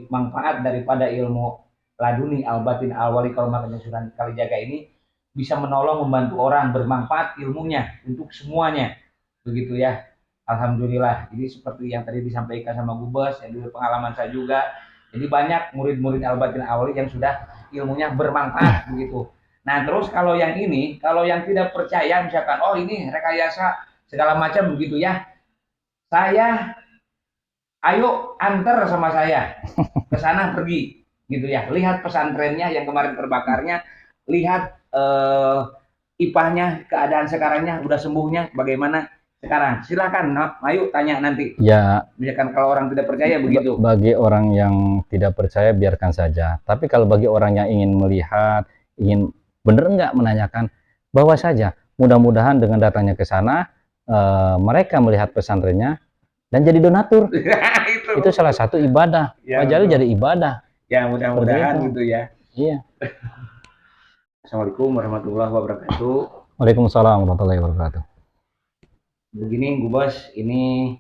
manfaat daripada ilmu laduni al-batin al-wali, kalau makanya Sunan Kalijaga ini bisa menolong, membantu orang, bermanfaat ilmunya untuk semuanya, begitu ya. Alhamdulillah. Jadi seperti yang tadi disampaikan sama Gubes, yang dulu pengalaman saya juga. Jadi banyak murid-murid al-batin al-wali yang sudah ilmunya bermanfaat begitu. Nah, terus kalau yang ini, kalau yang tidak percaya misalkan, oh ini rekayasa segala macam begitu ya. Saya ayo antar sama saya ke sana pergi gitu ya. Lihat pesantrennya yang kemarin terbakarnya, lihat ipahnya, keadaan sekarangnya, udah sembuhnya bagaimana sekarang. Silakan, ayo tanya nanti. Ya, misalkan kalau orang tidak percaya begitu. Bagi orang yang tidak percaya biarkan saja. Tapi kalau bagi orang yang ingin melihat, ingin benar nggak menanyakan, bawa saja. Mudah-mudahan dengan datangnya ke sana, mereka melihat pesantrennya dan jadi donatur. Itu salah satu ibadah. Ya, Wajal jadi ibadah. Ya, mudah-mudahan gitu ya. Iya. Assalamualaikum warahmatullahi wabarakatuh. Waalaikumsalam warahmatullahi wabarakatuh. Begini, Gubes, ini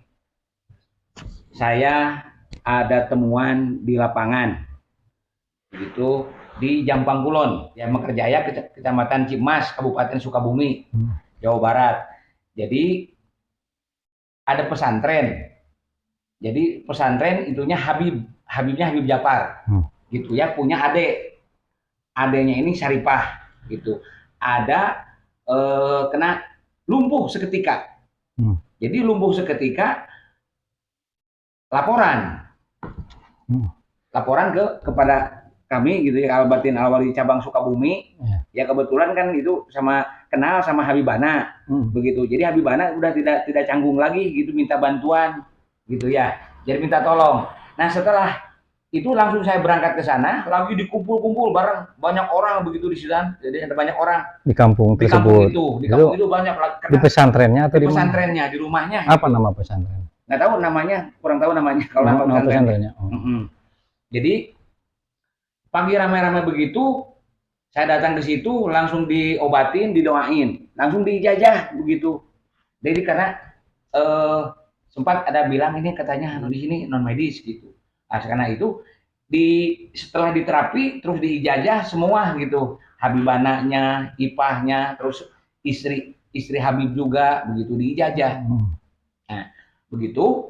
saya ada temuan di lapangan, begitu di Jampang Kulon, ya Mekarjaya, Kecamatan Cimas, Kabupaten Sukabumi, Jawa Barat. Jadi ada pesantren. Jadi pesantren itunya Habibnya Habib Japar, gitu ya, punya adeknya ini Syaripah, gitu. Ada kena lumpuh seketika. Jadi lumpuh seketika, laporan kepada kami gitu ya, al-batin al-wali cabang Sukabumi. Ya kebetulan kan itu kenal sama Habibana, begitu. Jadi Habibana udah tidak canggung lagi gitu, minta bantuan gitu ya. Jadi minta tolong. Nah, setelah itu langsung saya berangkat ke sana, lagi dikumpul-kumpul bareng banyak orang begitu di sana. Jadi ada banyak orang di kampung tersebut. Di kampung itu banyak. Di pesantrennya atau di pesantrennya, di rumahnya. Apa nama pesantren? Nggak tahu namanya, kurang tahu namanya. Kalau nama pesantrennya. Jadi pagi ramai-ramai begitu, saya datang ke situ, langsung diobatin, didoain, langsung dijajah begitu. Jadi karena sempat ada bilang ini katanya di sini non medis gitu. Nah, karena itu setelah diterapi terus diijazah semua gitu. Habibananya, ipahnya, terus istri Habib juga begitu diijazah. Nah, begitu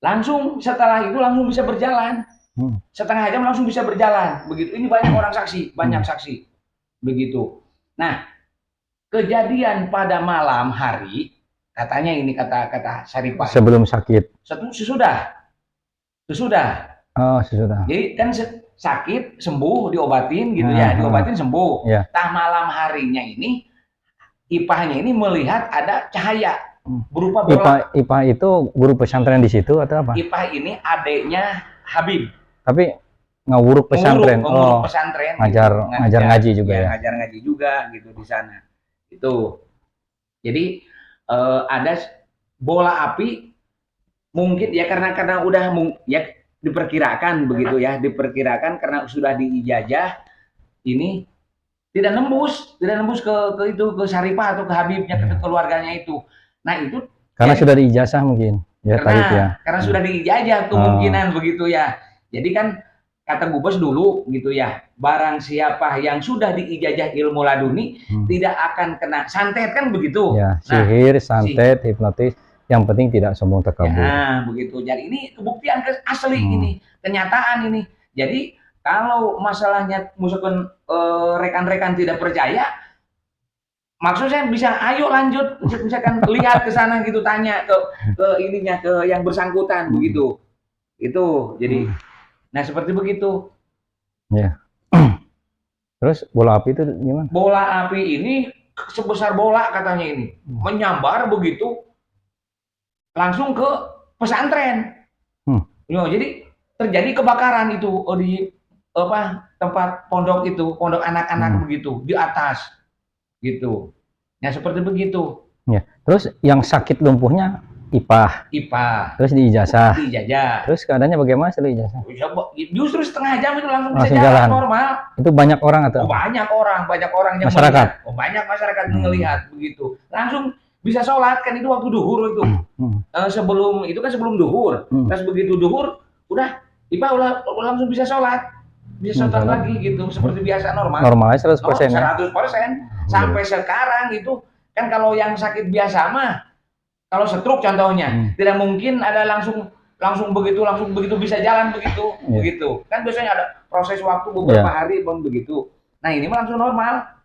langsung setelah itu langsung bisa berjalan. Setengah jam langsung bisa berjalan begitu. Ini banyak orang saksi, banyak saksi begitu. Nah, kejadian pada malam hari katanya ini kata Syaripah sebelum sakit. Sesudah. Oh, sesudah. Jadi kan sakit, sembuh, diobatin gitu ya, diobatin sembuh. Yeah. Tah malam harinya ini ipahnya ini melihat ada cahaya berupa bola. Ipah itu guru pesantren di situ atau apa? Ipah ini adiknya Habib. Tapi ngawuruk pesantren. Ngawuruk pesantren. Ngajar ngaji juga ya. Ngajar ngaji juga gitu di sana. Itu. Jadi ada bola api mungkin ya karena udah ya diperkirakan begitu ya, diperkirakan karena sudah diijazah ini tidak nembus ke Syaripah atau ke Habibnya, ke keluarganya itu. Nah, itu karena sudah diijazah mungkin. Ya, karena sudah diijazah kemungkinan begitu ya. Jadi kan kata Gubes dulu gitu ya, barang siapa yang sudah diijazah ilmu laduni tidak akan kena santet kan begitu. Ya, sihir, santet, hipnotis, yang penting tidak sombong takabur. Nah, begitu. Jadi ini kebuktian asli ini, kenyataan ini. Jadi kalau masalahnya misalkan rekan-rekan tidak percaya, maksud saya bisa ayo lanjut misalkan lihat ke sana gitu, tanya ke ininya, ke yang bersangkutan begitu. Itu jadi nah seperti begitu. Ya. Terus bola api itu gimana? Bola api ini sebesar bola katanya ini, menyambar begitu langsung ke pesantren. Jadi terjadi kebakaran itu di tempat pondok itu, pondok anak-anak begitu di atas gitu. Nah seperti begitu. Ya. Terus yang sakit lumpuhnya Ipah. Terus diijazah. Terus keadaannya bagaimana setelah ijazah? Justru setengah jam itu langsung bisa jalan normal. Itu banyak orang atau? Banyak orang yang masyarakat. Melihat. Banyak masyarakat melihat begitu. Langsung bisa sholat kan, itu waktu duhur itu. Sebelum duhur. Terus begitu duhur udah IPA langsung bisa sholat lagi gitu, seperti biasa normal. Normalnya 100% ya. 100%. Sampai sekarang itu kan kalau yang sakit biasa mah, kalau stroke contohnya, tidak mungkin ada langsung begitu bisa jalan begitu. Kan biasanya ada proses waktu beberapa hari belum begitu. Nah ini mah langsung normal.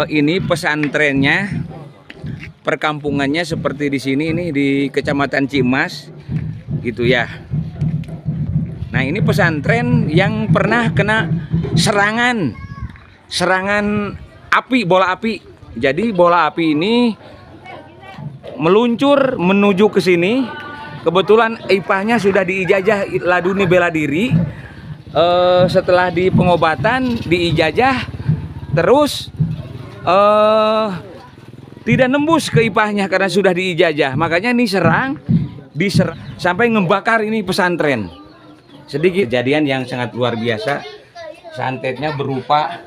Ini pesantrennya, perkampungannya seperti di sini, ini di Kecamatan Cimas gitu ya. Nah ini pesantren yang pernah kena serangan api, bola api. Jadi bola api ini meluncur menuju ke sini. Kebetulan IPA-nya sudah diijazah laduni bela diri. Setelah di pengobatan diijazah, terus tidak nembus ke IPA-nya karena sudah diijazah. Makanya ini diserang sampai ngebakar ini pesantren. Sedikit kejadian yang sangat luar biasa. Santetnya berupa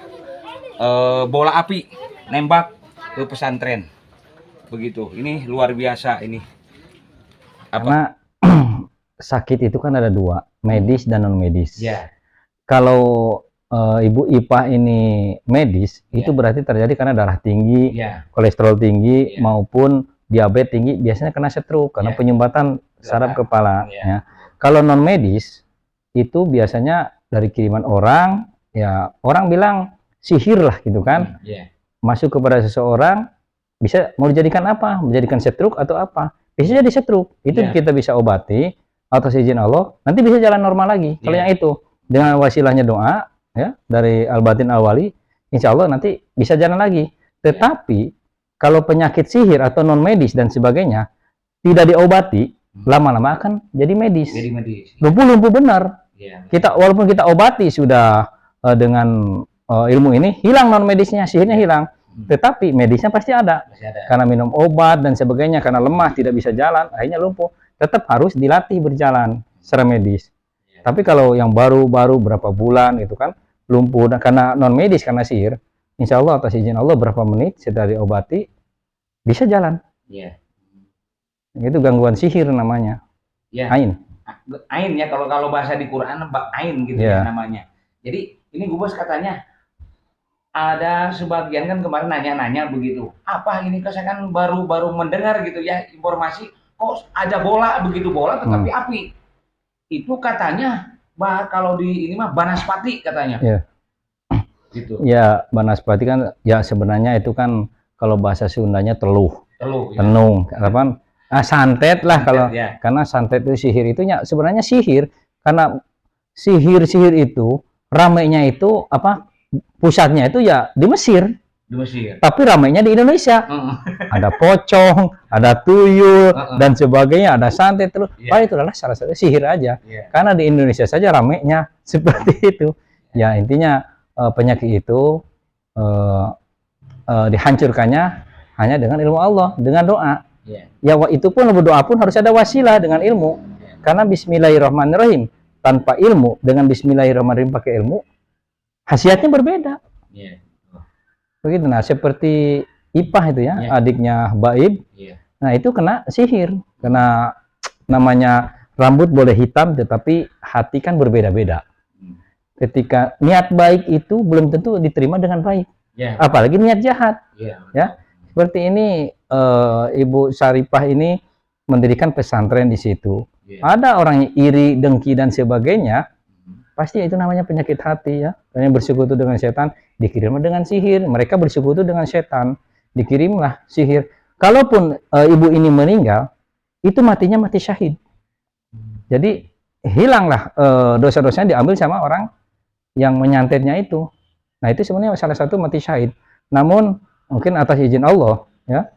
bola api nembak ke pesantren. Begitu. Ini luar biasa ini. Karena sakit itu kan ada dua, medis dan non medis. Ya. Kalau ibu IPA ini medis, itu berarti terjadi karena darah tinggi, kolesterol tinggi, maupun diabetes tinggi, biasanya kena stroke karena penyumbatan saraf kepala. Ya. Kalau non medis itu biasanya dari kiriman orang, ya orang bilang sihir lah gitu kan, masuk kepada seseorang, bisa mau dijadikan apa, menjadikan stroke atau apa, bisa jadi stroke, itu kita bisa obati atas izin Allah, nanti bisa jalan normal lagi. Kalau yang itu dengan wasilahnya doa ya dari Al-Batin Al-Wali, insya Allah nanti bisa jalan lagi. Tetapi kalau penyakit sihir atau non medis dan sebagainya tidak diobati, lama-lama akan jadi medis. Lumpuh benar. Kita walaupun kita obati sudah dengan ilmu ini, hilang non medisnya, sihirnya hilang, tetapi medisnya pasti ada. Karena minum obat dan sebagainya, karena lemah tidak bisa jalan, akhirnya lumpuh. Tetap harus dilatih berjalan secara medis. Tapi kalau yang baru-baru berapa bulan itu kan lumpuh dan karena non medis, karena sihir, insya Allah atas izin Allah berapa menit setelah diobati bisa jalan. Itu gangguan sihir namanya. Ain. Ain ya, kalau bahasa di Quran ain gitu ya namanya. Jadi ini Gubos katanya ada sebagian kan kemarin nanya-nanya begitu. Apa ini, saya kan baru mendengar gitu ya informasi, kok ada bola begitu, bola tetapi api. Itu katanya kalau di ini mah banaspati katanya. Gitu. Ya, banaspati kan ya sebenarnya itu kan kalau bahasa Sundanya teluh. Tenung. Apa? Santet lah kalau karena santet itu sihir, itu sebenarnya sihir, karena sihir itu ramainya itu apa, pusatnya itu ya di Mesir, tapi ramainya di Indonesia. Ada pocong, ada tuyul dan sebagainya, ada santet terus. Itu adalah salah satu sihir aja, karena di Indonesia saja ramainya seperti itu. Ya intinya penyakit itu dihancurkannya hanya dengan ilmu Allah, dengan doa. Ya itu pun berdoa pun harus ada wasilah dengan ilmu. Karena Bismillahirrahmanirrahim tanpa ilmu dengan Bismillahirrahmanirrahim pakai ilmu, khasiatnya berbeda. Begitu. Nah seperti Ipah itu ya, adiknya Baib. Nah itu kena sihir, kena namanya rambut boleh hitam tetapi hati kan berbeda-beda. Ketika niat baik itu belum tentu diterima dengan baik. Apalagi niat jahat. Ya. Seperti ini Ibu Saripah ini mendirikan pesantren di situ. Ada orang yang iri, dengki dan sebagainya, pasti itu namanya penyakit hati ya. Dan yang bersekutu dengan setan dikirim dengan sihir. Mereka bersekutu dengan setan, dikirimlah sihir. Kalaupun ibu ini meninggal, itu matinya mati syahid. Jadi hilanglah dosa-dosanya, diambil sama orang yang menyantetnya itu. Nah itu sebenarnya salah satu mati syahid. Namun mungkin atas izin Allah ya,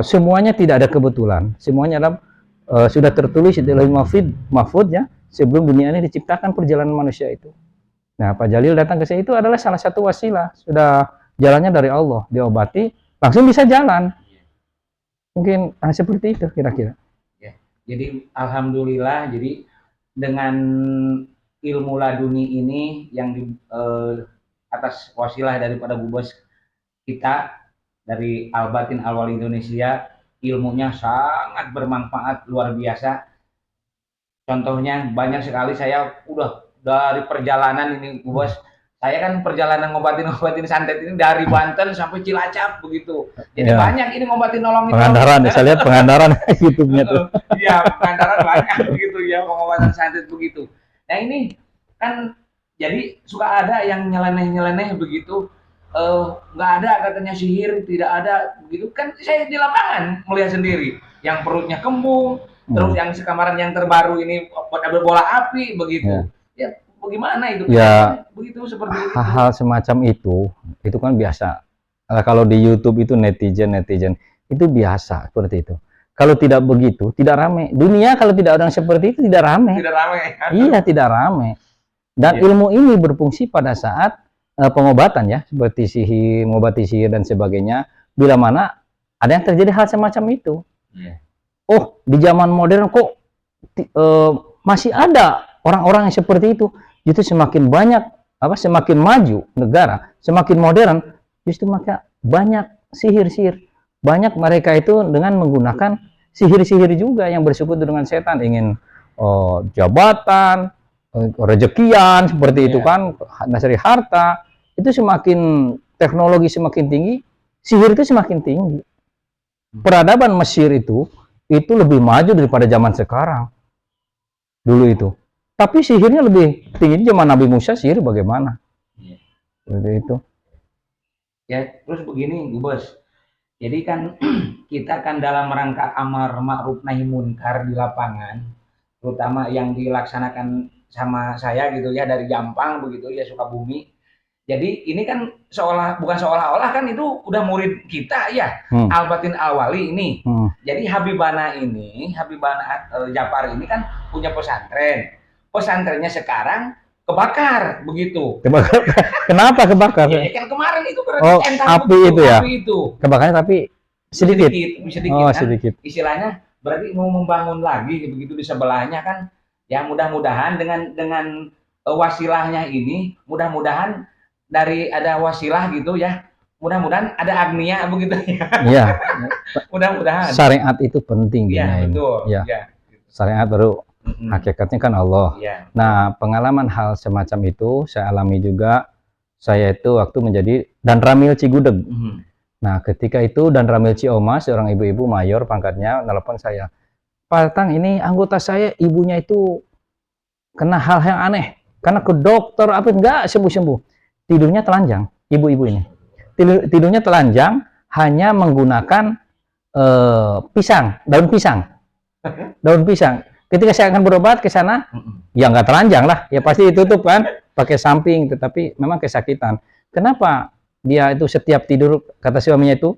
semuanya tidak ada kebetulan, semuanya adalah sudah tertulis di Lauhul Mahfuz ya, sebelum dunia ini diciptakan perjalanan manusia itu. Nah Pak Jalil datang ke sini itu adalah salah satu wasilah, sudah jalannya dari Allah, diobati langsung bisa jalan. Mungkin seperti itu kira-kira. Jadi alhamdulillah, jadi dengan ilmu laduni ini yang atas wasilah daripada Gubos kita dari Al-Batin Al-Wali Indonesia, ilmunya sangat bermanfaat luar biasa. Contohnya banyak sekali saya udah dari perjalanan ini bos. Saya kan perjalanan ngobatin santet ini dari Banten sampai Cilacap begitu. Jadi Ya, banyak ini ngobatin nolongin. pengandaran, saya lihat pengandaran YouTube-nya tuh. Iya, pengantaran banyak begitu ya pengobatan santet begitu. Nah ini kan jadi suka ada yang nyeleneh-nyeleneh begitu. Nggak ada katanya sihir, tidak ada begitu kan saya di lapangan melihat sendiri yang perutnya kembung, terus yang sekamaran yang terbaru ini ada bola api begitu. Ya bagaimana itu? Ya, Begitu seperti itu. hal-hal semacam itu kan biasa. Kalau di YouTube itu netizen itu biasa seperti itu. Kalau tidak begitu, tidak ramai. Dunia kalau tidak ada yang seperti itu tidak ramai. Tidak ramai. Iya, tidak ramai. Dan ilmu ini berfungsi pada saat pengobatan ya, seperti sihir, mengobati sihir dan sebagainya. Bila mana ada yang terjadi hal semacam itu. Oh, di zaman modern kok masih ada orang-orang yang seperti itu. Justru semakin banyak semakin maju negara, semakin modern, justru maka banyak sihir-sihir. Banyak mereka itu dengan menggunakan sihir-sihir juga yang bersekutu dengan setan, ingin jabatan, rezekian seperti itu kan, dari harta. Itu semakin teknologi semakin tinggi, sihir itu semakin tinggi. Peradaban Mesir itu lebih maju daripada zaman sekarang. Dulu itu. Tapi sihirnya lebih tinggi. Zaman Nabi Musa sihir bagaimana? Seperti itu. Ya, terus begini, Bos. Jadi kan kita kan dalam rangka amar ma'ruf nahi munkar di lapangan, terutama yang dilaksanakan sama saya gitu ya dari Jampang begitu ya Sukabumi. Jadi ini kan bukan seolah-olah kan itu udah murid kita ya, Albatin Alwali ini. Jadi Habibana Japar ini kan punya pesantren. Pesantrennya sekarang kebakar begitu. Kebakar. Kenapa kebakar? Ya, kan kemarin itu api itu ya. Api itu. Kebakarnya tapi sedikit. Oh, sedikit. Istilahnya berarti mau membangun lagi begitu di sebelahnya kan. Ya mudah-mudahan dengan wasilahnya ini, mudah-mudahan dari ada wasilah gitu ya, mudah-mudahan ada agnia begitu ya. Iya. Mudah-mudahan. Syariat itu penting. Iya, betul. Ya. Syariat baru hakikatnya kan Allah. Ya. Nah, pengalaman hal semacam itu saya alami juga. Saya itu waktu menjadi Dan Ramil Cigudeg. Nah, ketika itu Dan Ramil Cioma, seorang ibu-ibu mayor pangkatnya, nelpon saya. Pak Tang, ini anggota saya, ibunya itu kena hal yang aneh. Karena ke dokter, enggak sembuh-sembuh. Tidurnya telanjang, ibu-ibu ini. Tidurnya telanjang, hanya menggunakan daun pisang. Daun pisang. Ketika saya akan berobat ke sana, ya nggak telanjang lah, ya pasti ditutup kan, pakai samping, tetapi memang kesakitan. Kenapa dia itu setiap tidur, kata suaminya itu,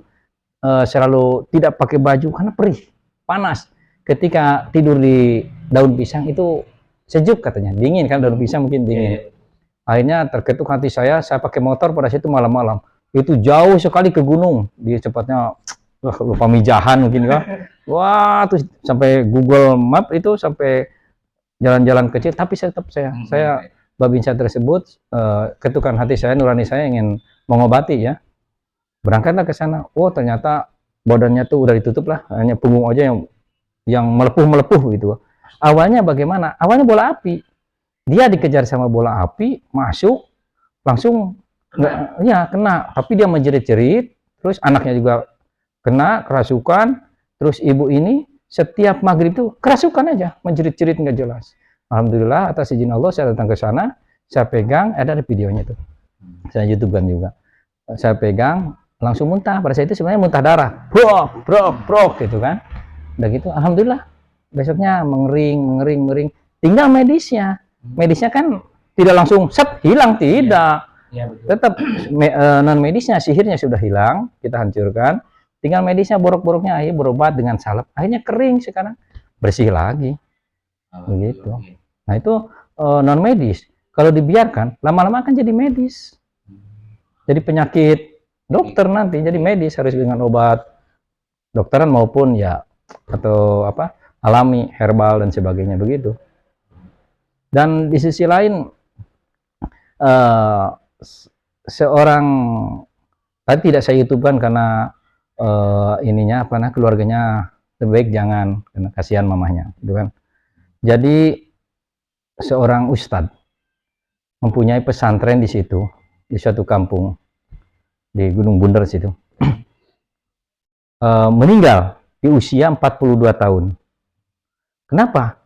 selalu tidak pakai baju, karena perih, panas. Ketika tidur di daun pisang itu sejuk katanya, dingin kan, daun pisang mungkin dingin. Akhirnya terketuk hati saya pakai motor pada situ malam-malam. Itu jauh sekali ke gunung, dia cepatnya lupa mijahan mungkin ya. Wah, terus sampai Google Map itu sampai jalan-jalan kecil, tapi saya babinsa tersebut ketukan hati saya, nurani saya ingin mengobati ya. Berangkatlah ke sana. Oh, ternyata badannya tuh udah ditutup lah, hanya punggung aja yang melepuh gitu. Awalnya bagaimana? Awalnya bola api. Dia dikejar sama bola api, masuk langsung kena, tapi dia menjerit-jerit, terus anaknya juga kena kerasukan, terus ibu ini setiap maghrib itu kerasukan aja, menjerit-jerit nggak jelas. Alhamdulillah atas izin Allah saya datang ke sana, saya pegang, ada videonya tuh, saya YouTube kan juga, saya pegang langsung muntah. Pada saat itu sebenarnya muntah darah, brok gitu kan, udah gitu, alhamdulillah besoknya mengering, tinggal medisnya kan tidak langsung hilang, tidak. Ya, tetap non medisnya, sihirnya sudah hilang, kita hancurkan. Tinggal medisnya, borok-boroknya, akhirnya berobat dengan salep, akhirnya kering sekarang, bersih lagi. Begitu. Nah itu non medis. Kalau dibiarkan, lama-lama akan jadi medis. Jadi penyakit dokter nanti jadi medis, harus dengan obat dokteran maupun ya atau alami, herbal dan sebagainya begitu. Dan di sisi lain seorang tadi tidak saya YouTube-kan karena keluarganya lebih baik jangan, karena kasihan mamahnya gitu kan. Jadi seorang ustadz mempunyai pesantren di situ, di suatu kampung di Gunung Bunder situ. Meninggal di usia 42 tahun. Kenapa?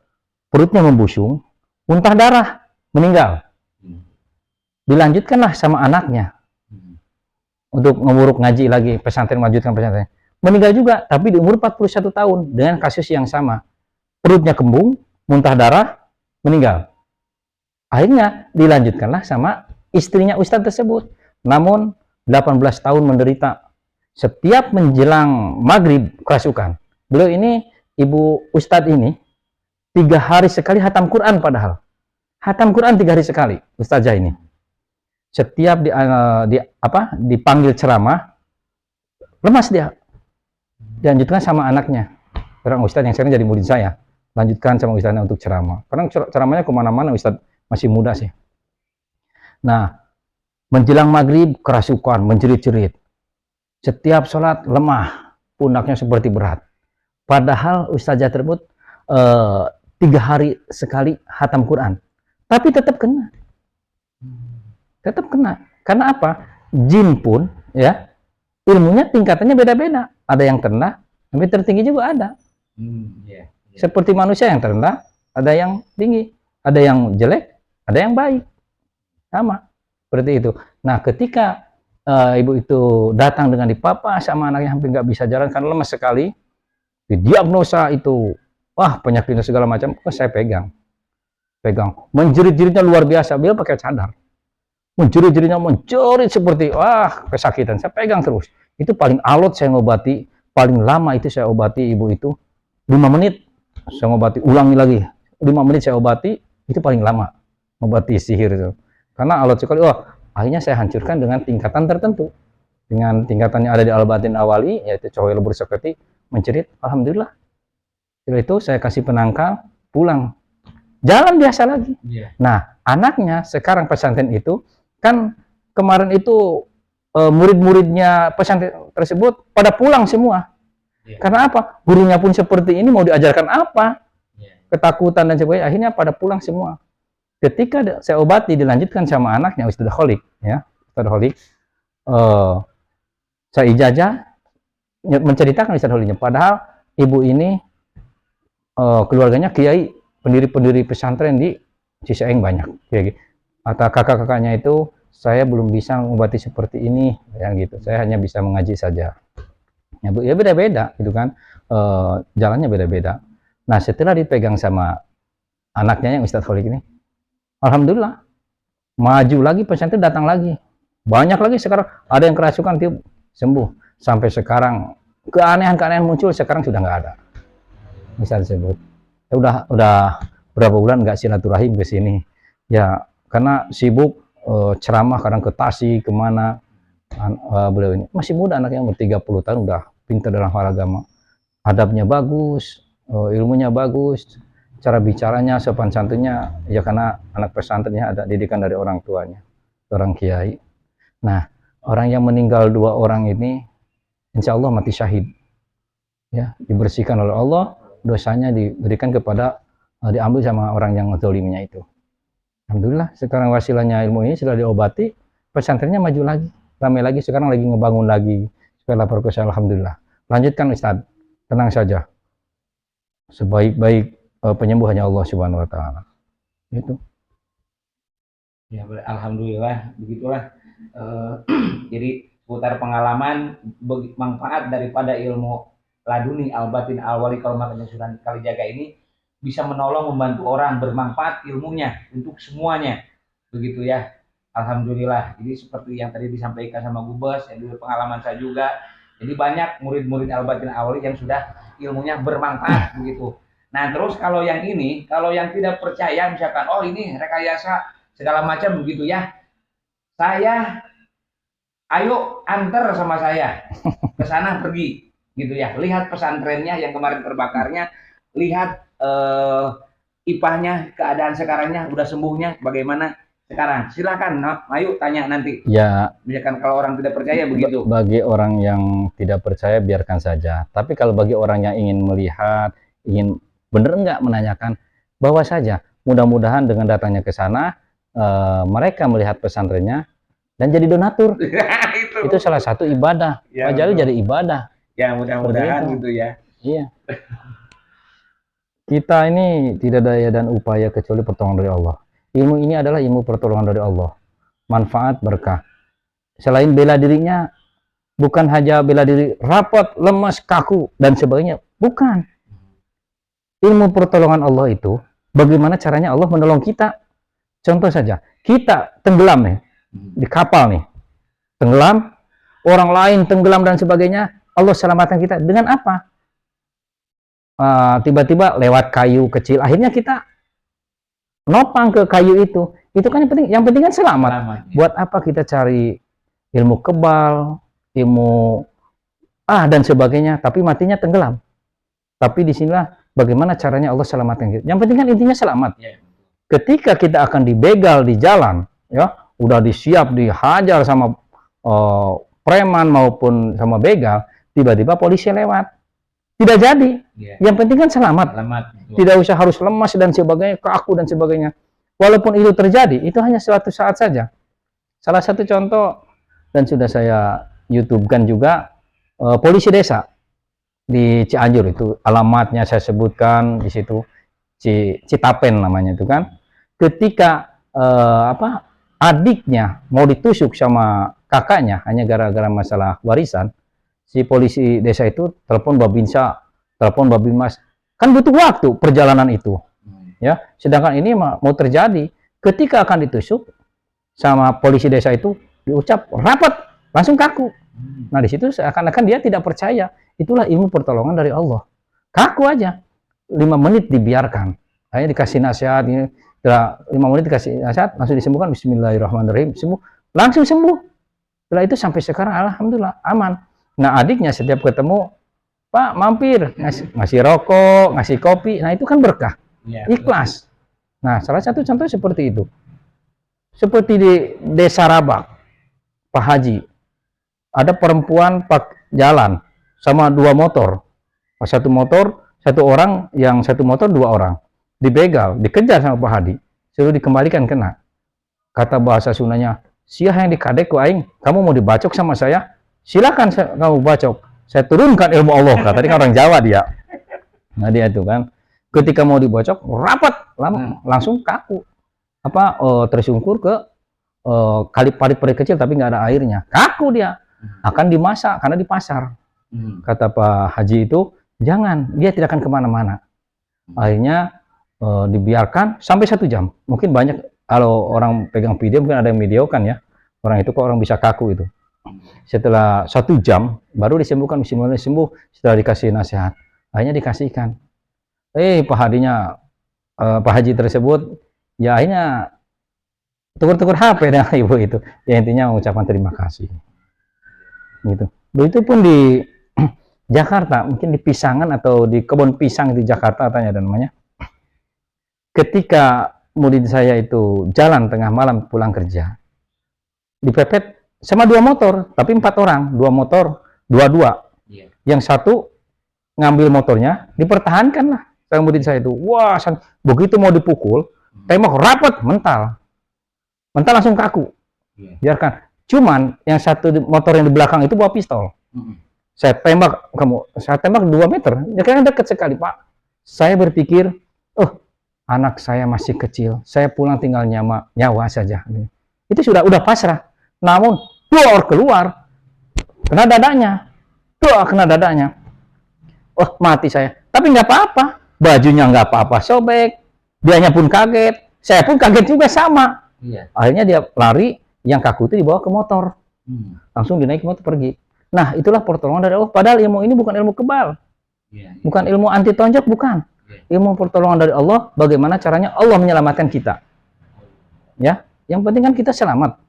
Perutnya membusung, muntah darah, meninggal. Dilanjutkanlah sama anaknya untuk nguruk ngaji lagi, pesantren, lanjutkan pesantren. Meninggal juga, tapi di umur 41 tahun dengan kasus yang sama. Perutnya kembung, muntah darah, meninggal. Akhirnya dilanjutkanlah sama istrinya ustadz tersebut. Namun 18 tahun menderita. Setiap menjelang maghrib kerasukan. Beliau ini, ibu ustadz ini, 3 hari sekali hatam Quran padahal. Hatam Quran 3 hari sekali, ustazah ini. Setiap dipanggil ceramah, lemas dia. Dilanjutkan sama anaknya. Orang ustadz yang sekarang jadi murid saya. Lanjutkan sama ustadznya untuk ceramah. Karena ceramahnya kemana-mana, ustadz masih muda sih. Nah, menjelang maghrib kerasukan, menjerit-jerit. Setiap sholat lemah, pundaknya seperti berat. Padahal ustazah tersebut 3 hari sekali hatam Quran, tapi tetap kena. Tetap kena. Karena apa? Jin pun ya ilmunya tingkatannya beda-beda. Ada yang terendah, tapi tertinggi juga ada. Seperti manusia yang terendah, ada yang tinggi, ada yang jelek, ada yang baik. Sama seperti itu. Nah, ketika ibu itu datang dengan dipapa sama anaknya hampir nggak bisa jalan karena lemas sekali, didiagnosa itu, wah penyakitnya segala macam, saya pegang. Menjerit-jeritnya luar biasa, beliau pakai cadar. Menjerit-jeritnya menjerit seperti, wah kesakitan, saya pegang terus. Itu paling alot saya ngobati, paling lama itu saya obati ibu itu 5 menit. Saya ngobati, ulangi lagi, 5 menit saya obati, itu paling lama ngobati sihir itu. Karena alot sekali, wah akhirnya saya hancurkan dengan tingkatan tertentu. Dengan tingkatannya ada di Al-Batin Awali, yaitu Cahaya Lebur Seketi, mencerit, alhamdulillah. Setelah itu saya kasih penangkal, pulang. Jalan biasa lagi. Nah, anaknya sekarang pesantren itu, kan kemarin itu murid-muridnya pesantren tersebut pada pulang semua. Karena apa? Gurunya pun seperti ini, mau diajarkan apa? Ketakutan dan sebagainya, akhirnya pada pulang semua. Ketika saya obati, dilanjutkan sama anaknya, Ustadz Kholik, ya, Ustadz Kholik, saya ijazah menceritakan Ustadz Kholiknya. Padahal ibu ini keluarganya kiai, pendiri-pendiri pesantren di Ciseeng banyak. Atau kakak-kakaknya itu, saya belum bisa mengobati seperti ini, ya gitu. Saya hanya bisa mengaji saja. Ya beda-beda, gitu kan. Jalannya beda-beda. Nah, setelah dipegang sama anaknya yang Ustadz Kholik ini, alhamdulillah, maju lagi pesantren, datang lagi. Banyak lagi sekarang, ada yang kerasukan tiup, sembuh. Sampai sekarang, keanehan-keanehan muncul, sekarang sudah nggak ada. Bisa disebut. Ya udah berapa bulan nggak silaturahim ke sini. Ya, karena sibuk ceramah, kadang ke Tasik, kemana. Beliau ini masih muda, anaknya umur 30 tahun, udah pintar dalam hal agama. Adabnya bagus, ilmunya bagus. Cara bicaranya, sopan santunnya, ya karena anak pesantrennya ada didikan dari orang tuanya, orang kiai. Nah, orang yang meninggal 2 orang ini, insya Allah mati syahid. Ya, dibersihkan oleh Allah, dosanya diberikan kepada, diambil sama orang yang zaliminya itu. Alhamdulillah, sekarang wasilahnya ilmu ini sudah diobati, pesantrennya maju lagi, ramai lagi, sekarang lagi ngebangun lagi, supaya lapor ke saya, alhamdulillah. Lanjutkan Ustadz, tenang saja. Sebaik-baik penyembuh hanya Allah Subhanahu wa taala. Itu. Ya, alhamdulillah begitulah. Jadi seputar pengalaman, manfaat daripada ilmu laduni Al-Batin Al-Wali kalau makanya Sunan Kalijaga ini bisa menolong, membantu orang, bermanfaat ilmunya untuk semuanya. Begitu ya. Alhamdulillah. Jadi seperti yang tadi disampaikan sama Gubes, yang dulu pengalaman saya juga. Jadi banyak murid-murid Al-Batin Al-Wali yang sudah ilmunya bermanfaat begitu. Nah, terus kalau yang ini, kalau yang tidak percaya misalkan, oh ini rekayasa segala macam begitu ya. Saya ayo antar sama saya ke sana pergi gitu ya. Lihat pesantrennya yang kemarin terbakarnya, lihat ipahnya, keadaan sekarangnya, udah sembuhnya bagaimana sekarang. Silakan, ayo tanya nanti. Ya, misalkan kalau orang tidak percaya begitu. Bagi orang yang tidak percaya biarkan saja. Tapi kalau bagi orang yang ingin melihat, ingin bener nggak menanyakan Bawa saja. Mudah-mudahan dengan datangnya ke sana, mereka melihat pesantrennya dan jadi donatur. Itu salah satu ibadah. Ya, Jadi jadi ibadah. Ya, mudah-mudahan gitu ya. Iya. Kita ini tidak daya dan upaya kecuali pertolongan dari Allah. Ilmu ini adalah ilmu pertolongan dari Allah. Manfaat, berkah. Selain bela dirinya, bukan hanya bela diri rapat, lemas, kaku, dan sebagainya. Bukan. Ilmu pertolongan Allah itu, bagaimana caranya Allah menolong kita. Contoh saja, kita tenggelam nih, di kapal nih. Tenggelam, orang lain tenggelam dan sebagainya. Allah selamatkan kita. Dengan apa? Tiba-tiba lewat kayu kecil, akhirnya kita nopang ke kayu itu kan yang penting kan selamat. Buat apa kita cari ilmu kebal, ilmu dan sebagainya, tapi matinya tenggelam. Tapi disinilah bagaimana caranya Allah selamatkan kita. Yang penting kan intinya selamat. Ketika kita akan dibegal di jalan, ya udah disiap dihajar sama preman maupun sama begal, tiba-tiba polisi lewat. Tidak jadi. Yang penting kan selamat. Tidak usah harus lemas dan sebagainya, kaku dan sebagainya. Walaupun itu terjadi, itu hanya suatu saat saja. Salah satu contoh, dan sudah saya YouTube-kan juga, polisi desa di Cianjur itu, alamatnya saya sebutkan di situ, Citapen namanya itu kan. Ketika adiknya mau ditusuk sama kakaknya hanya gara-gara masalah warisan, si polisi desa itu telepon Babinsa, telepon Babinmas, kan butuh waktu perjalanan itu, ya. Sedangkan ini mau terjadi, ketika akan ditusuk sama polisi desa itu diucap rapat, langsung kaku. Nah di situ seakan-akan dia tidak percaya. Itulah ilmu pertolongan dari Allah. Kaku aja, 5 menit dibiarkan, hanya dikasih nasihat, 5 menit dikasih nasihat, langsung disembuhkan, Bismillahirrahmanirrahim, sembuh, langsung sembuh. Setelah itu sampai sekarang alhamdulillah aman. Nah adiknya setiap ketemu, Pak mampir, ngasih rokok, ngasih kopi, nah itu kan berkah, ikhlas. Nah salah satu contoh seperti itu. Seperti di Desa Rabak, Pak Haji, ada perempuan jalan sama 2 motor. Satu motor, 1 orang, yang 1 motor 2 orang. Dibegal, dikejar sama Pak Haji, suruh dikembalikan kena. Kata bahasa Sundanya, siah yang dikadek ku aing, kamu mau dibacok sama saya? Silakan kamu bacok, saya turunkan ilmu Allah. Kata dia orang Jawa dia. Nah dia itu kan, ketika mau dibacok rapat, langsung kaku, tersungkur ke kali parit kecil tapi nggak ada airnya, kaku dia, akan dimasak karena di pasar. Kata Pak Haji itu, jangan, dia tidak akan kemana-mana. Akhirnya dibiarkan sampai 1 jam. Mungkin banyak kalau orang pegang video, mungkin ada yang videokan ya, orang itu kok orang bisa kaku itu. Setelah 1 jam baru disembuhkan, bismillah, sembuh. Setelah dikasih nasihat, akhirnya dikasihkan. Pak Haji tersebut ya akhirnya tukur-tukur HP dengan ibu itu. Ya intinya mengucapkan terima kasih. Gitu. Begitu pun di Jakarta, mungkin di Pisangan atau di kebun pisang di Jakarta katanya ada namanya. Ketika murid saya itu jalan tengah malam pulang kerja, dipepet sama 2 motor, tapi 4 orang, 2 motor, 2-2. Yang satu ngambil motornya, dipertahankan lah sama murid saya itu. Wah, begitu mau dipukul, tembak rapat, mental langsung kaku. Biarkan. Cuman yang satu motor yang di belakang itu bawa pistol. Saya tembak 2 meter, ya kan dekat sekali Pak. Saya berpikir, anak saya masih kecil, saya pulang tinggal nyawa saja. Itu sudah pasrah. Namun keluar kena dadanya, mati saya. Tapi nggak apa-apa, bajunya nggak apa-apa sobek, dianya pun kaget, saya pun kaget juga sama. Akhirnya dia lari, yang kaku itu dibawa ke motor, langsung dinaik motor pergi. Nah itulah pertolongan dari Allah. Padahal ilmu ini bukan ilmu kebal, bukan ilmu anti tonjok, bukan. Ilmu pertolongan dari Allah, bagaimana caranya Allah menyelamatkan kita. Ya, yang penting kan kita selamat.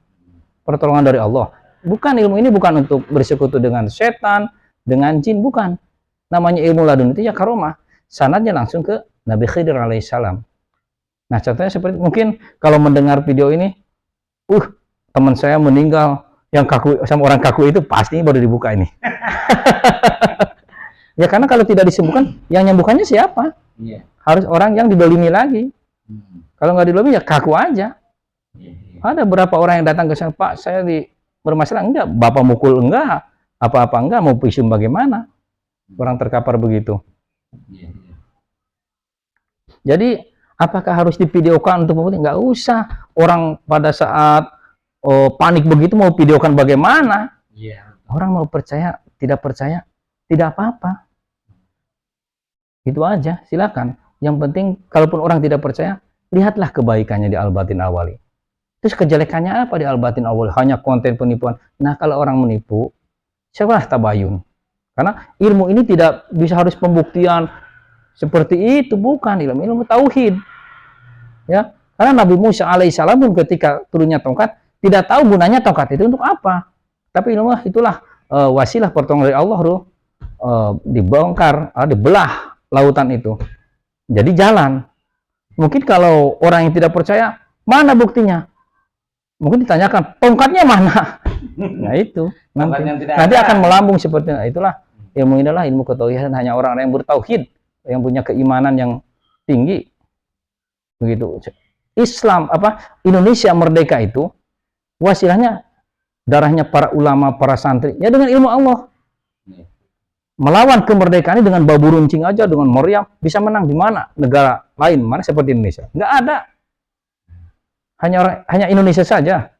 Pertolongan dari Allah. Bukan, ilmu ini bukan untuk bersekutu dengan setan, dengan jin, bukan. Namanya ilmu ladun itu ya karomah. Sanadnya langsung ke Nabi Khidir alaihissalam. Nah, contohnya seperti, mungkin kalau mendengar video ini, teman saya meninggal, yang kaku sama orang kaku itu pasti baru dibuka ini. Ya karena kalau tidak disembuhkan, yang menyembuhkannya siapa? Iya. Harus orang yang didolimi lagi. Kalau nggak didolimi ya kaku aja. Ada berapa orang yang datang ke sana, Pak, saya bermasalah, enggak, Bapak mukul enggak, apa-apa enggak, mau visum bagaimana? Orang terkapar begitu. Jadi apakah harus divideokan untuk membuktikan? Nggak usah. Orang pada saat panik begitu mau videokan bagaimana? Orang mau percaya, tidak apa-apa. Itu aja, silakan. Yang penting, kalaupun orang tidak percaya, lihatlah kebaikannya di Al-Batin Awali. Terus kejelekannya apa di Al-Batin Awali? Hanya konten penipuan. Nah, kalau orang menipu, siapalah tabayun. Karena ilmu ini tidak bisa harus pembuktian seperti itu, bukan ilmu tauhid. Ya, karena Nabi Musa alaihissalam pun ketika turunnya tongkat, tidak tahu gunanya tongkat itu untuk apa. Tapi itulah wasilah pertolongan dari Allah, dibongkar, dibelah lautan itu. Jadi jalan. Mungkin kalau orang yang tidak percaya, mana buktinya? Mungkin ditanyakan, tongkatnya mana? Nah itu. Nanti akan melambung seperti itu. Itulah ilmu ini adalah ilmu ketauhidan, hanya orang-orang yang bertauhid, yang punya keimanan yang tinggi. Begitu. Islam Indonesia merdeka itu wasilahnya darahnya para ulama, para santri, ya dengan ilmu Allah. Melawan kemerdekaan ini dengan babu runcing aja, dengan meriam, bisa menang di mana? Negara lain, mana seperti Indonesia? Nggak ada. Hanya Indonesia saja.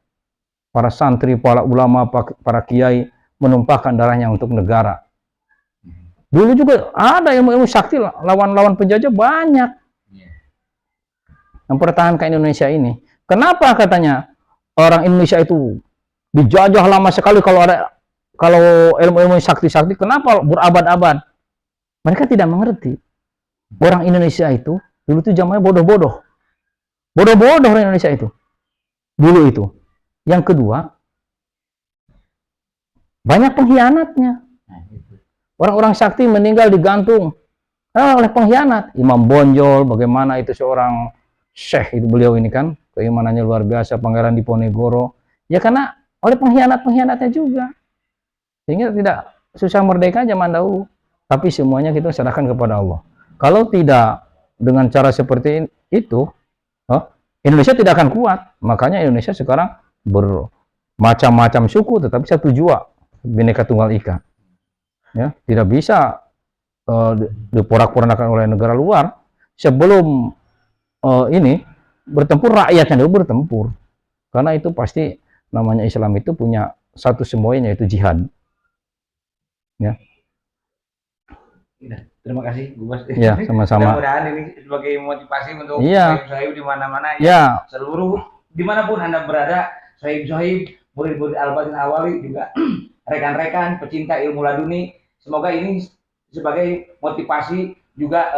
Para santri, para ulama, para kiai menumpahkan darahnya untuk negara. Dulu juga ada ilmu-ilmu sakti, lawan-lawan penjajah banyak. Mempertahankan Indonesia ini. Kenapa katanya orang Indonesia itu dijajah lama sekali, kalau ilmu-ilmu sakti-sakti, kenapa berabad-abad? Mereka tidak mengerti. Orang Indonesia itu, dulu itu zamannya bodoh-bodoh. Bodoh-bodoh orang Indonesia itu. Dulu itu. Yang kedua, banyak pengkhianatnya. Orang-orang sakti meninggal digantung oleh pengkhianat. Imam Bonjol, bagaimana itu seorang syekh, itu beliau ini kan, keimanannya luar biasa, Pangeran Diponegoro. Ya karena oleh pengkhianat-pengkhianatnya juga. Sehingga tidak susah merdeka zaman dahulu. Tapi semuanya kita serahkan kepada Allah. Kalau tidak dengan cara seperti itu, Indonesia tidak akan kuat. Makanya Indonesia sekarang bermacam-macam suku, tetapi satu jua, Bhinneka Tunggal Ika. Ya, tidak bisa diporak-porandakan oleh negara luar. Sebelum ini bertempur, rakyatnya dulu bertempur. Karena itu pasti namanya Islam itu punya satu semuanya, yaitu jihad. Ya. Terima kasih, Bu Bos. Ya, sama-sama. Mudah-mudahan ini sebagai motivasi untuk sohib-sohib di mana-mana ya. Seluruh dimanapun Anda berada, sohib-sohib, murid-murid Al-Batin Awali juga rekan-rekan pecinta ilmu laduni. Semoga ini sebagai motivasi juga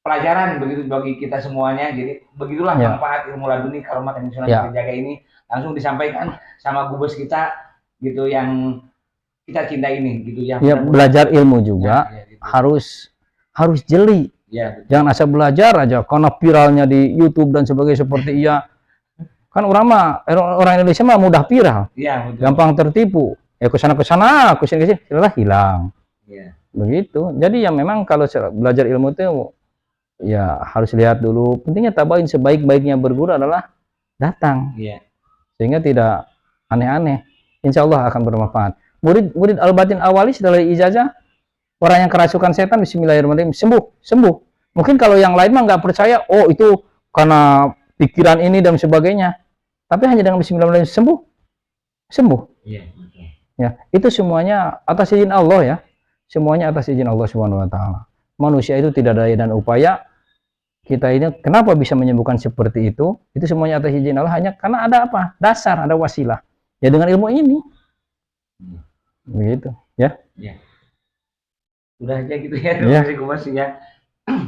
pelajaran begitu bagi kita semuanya. Jadi begitulah manfaat ilmu laduni Karomat yang sudah dijaga ini. Langsung disampaikan sama gubes kita gitu yang kita cinta ini gitu ya. Ya, belajar ilmu juga gitu. harus jeli. Ya, jangan asal belajar aja karena viralnya di YouTube dan sebagainya seperti kan orang Indonesia mah mudah viral. Ya, gampang tertipu. Ya kesana kesini hilang. Ya. Begitu. Jadi ya memang kalau belajar ilmu itu ya harus lihat dulu. Pentingnya tabain, sebaik-baiknya berguru adalah datang. Ya. Sehingga tidak aneh-aneh. Insya Allah akan bermanfaat. Murid Al-Batin Awali setelah ijazah, orang yang kerasukan setan, bismillahirrahmanirrahim, sembuh. Mungkin kalau yang lain mah nggak percaya, oh itu karena pikiran ini dan sebagainya. Tapi hanya dengan bismillahirrahmanirrahim sembuh. Iya. Ya, itu semuanya atas izin Allah ya. Semuanya atas izin Allah Subhanahu wa taala. Manusia itu tidak daya dan upaya. Kita ini kenapa bisa menyembuhkan seperti itu? Itu semuanya atas izin Allah, hanya karena ada apa? Dasar, ada wasilah. Ya dengan ilmu ini. Begitu, ya. Ya. Udah aja gitu ya. Terima kasih Gumas ya.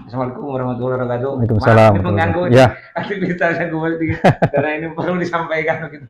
Assalamualaikum warahmatullahi wabarakatuh. Waalaikumsalam. Maaf ini pengganggu ya. aktivitasnya Gumas karena ini perlu disampaikan gitu.